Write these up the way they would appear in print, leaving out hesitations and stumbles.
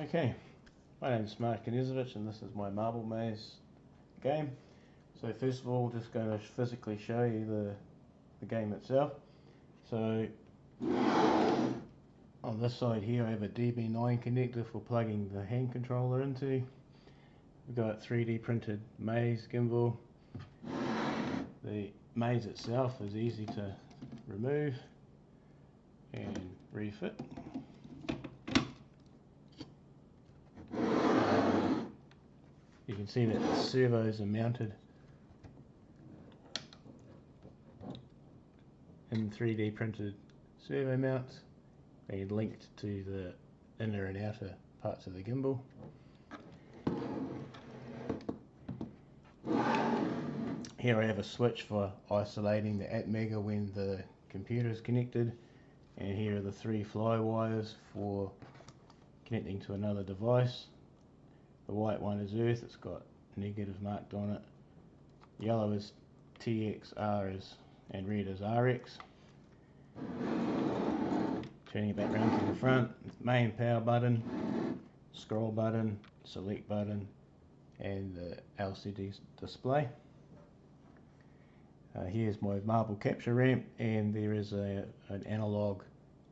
Okay, my name is Mark Knezovich and this is my marble maze game. So first of all, just going to physically show you the game itself. So on this side here I have a DB9 connector for plugging the hand controller into. We've got 3D printed maze gimbal. The maze itself is easy to remove and refit. You can see that the servos are mounted in 3D printed servo mounts and linked to the inner and outer parts of the gimbal. Here I have a switch for isolating the atmega when the computer is connected, and here are the 3 fly wires for connecting to another device. The white one is earth, it's got negative marked on it. Yellow is TX, R is, and red is RX. Turning it back around to the front, main power button, scroll button, select button, and the LCD display. Here's my marble capture ramp, and there is an analog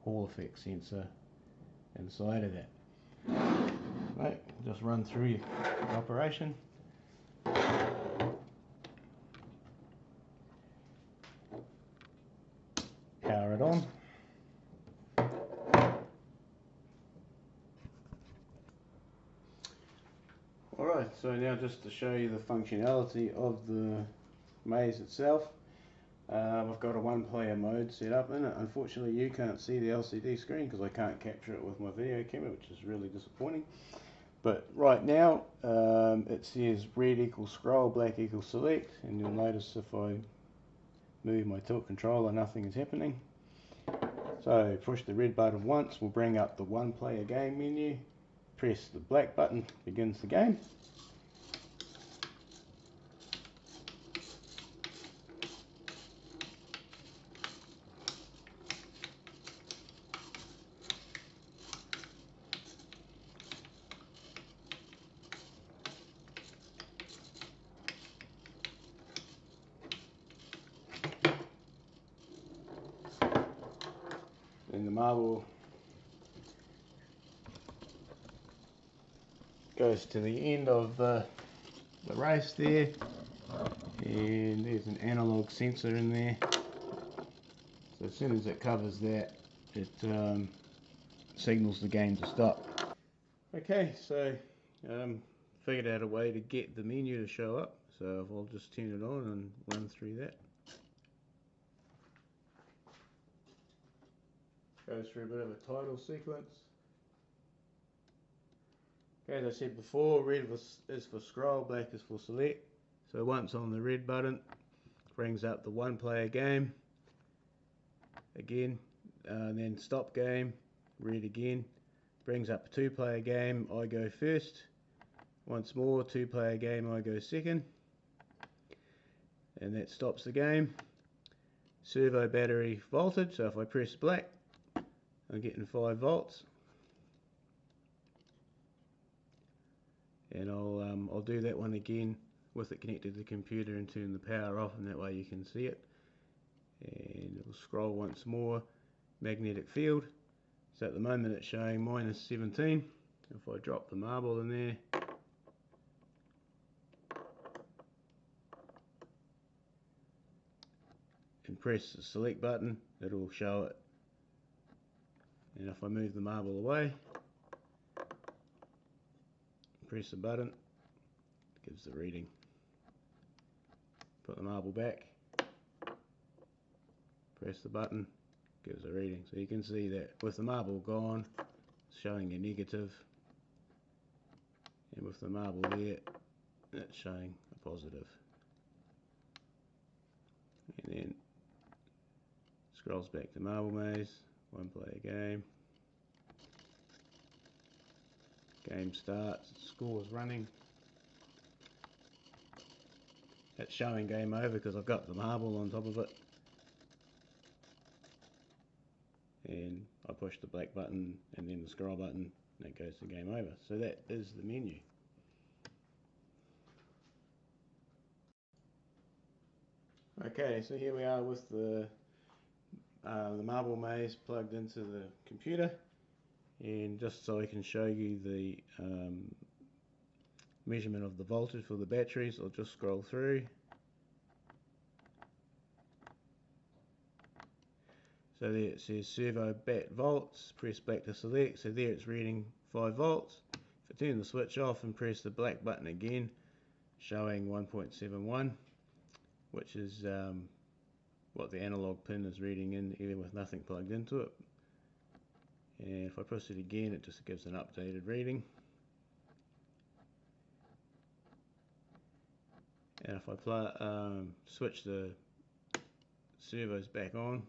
Hall effect sensor inside of that. Right, just run through your operation. Power it on. Alright, so now just to show you the functionality of the maze itself. I've got a 1-player mode set up in it. Unfortunately you can't see the LCD screen because I can't capture it with my video camera, which is really disappointing. But right now it says red equals scroll, black equals select, and you'll notice if I move my tilt controller nothing is happening. So push the red button once, will bring up the 1-player game menu. Press the black button, begins the game. And the marble goes to the end of the race there, and there's an analog sensor in there, so as soon as it covers that it signals the game to stop. Okay, so figured out a way to get the menu to show up, so I'll just turn it on and run through that. Goes through a bit of a title sequence. Okay, as I said before, red is for scroll, black is for select. So once on the red button, brings up the 1-player game. Again, then stop game, red again. Brings up a 2-player game, I go first. Once more, 2-player game, I go second. And that stops the game. Servo battery voltage, so if I press black, I'm getting 5 volts, and I'll do that one again with it connected to the computer and turn the power off, and that way you can see it. And it'll scroll once more, magnetic field. So at the moment it's showing -17. If I drop the marble in there, and press the select button, it'll show it. And if I move the marble away, press the button, it gives the reading. Put the marble back, press the button, gives a reading. So you can see that with the marble gone, it's showing a negative, and with the marble there, it's showing a positive. And then scrolls back to marble maze, 1-player game. Game starts, score's running. It's showing game over because I've got the marble on top of it. And I push the black button and then the scroll button and it goes to game over. So that is the menu. Okay, so here we are with the marble maze plugged into the computer, and just so I can show you the measurement of the voltage for the batteries, I'll just scroll through. So there it says servo bat volts, press back to select, so there it's reading 5 volts. If I turn the switch off and press the black button again, showing 1.71, which is what the analog pin is reading in, even with nothing plugged into it. And if I press it again, it just gives an updated reading. And if I switch the servos back on,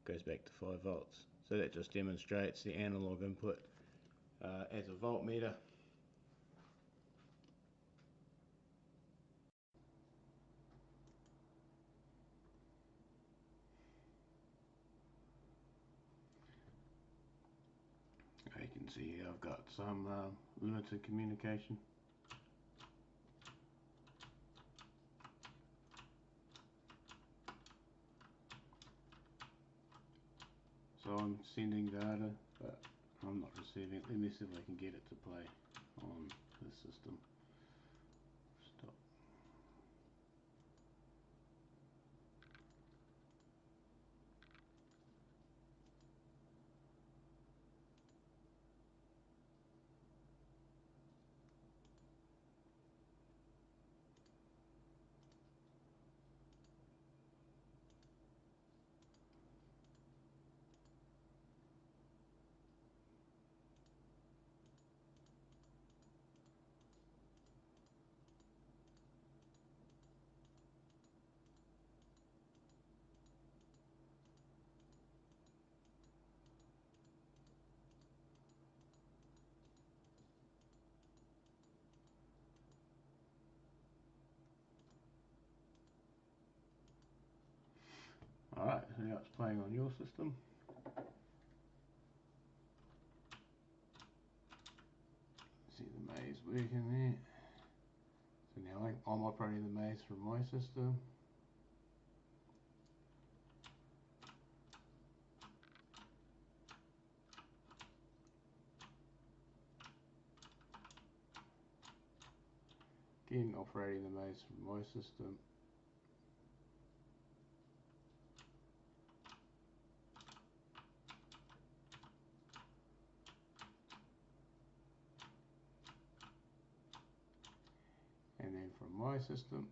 it goes back to 5 volts. So that just demonstrates the analog input as a voltmeter. You can see here I've got some limited communication. So I'm sending data, but I'm not receiving it. Let me see if I can get it to play on this system. Stop. Alright, so now it's playing on your system. See the maze working there. So now I'm operating the maze from my system. Again, operating the maze from my system. And then from my system,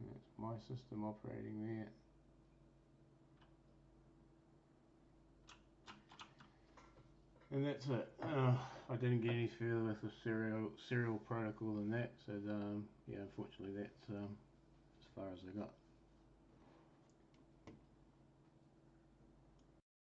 and that's my system operating there. And that's it. I didn't get any further with the serial protocol than that, so yeah, unfortunately that's as far as I got.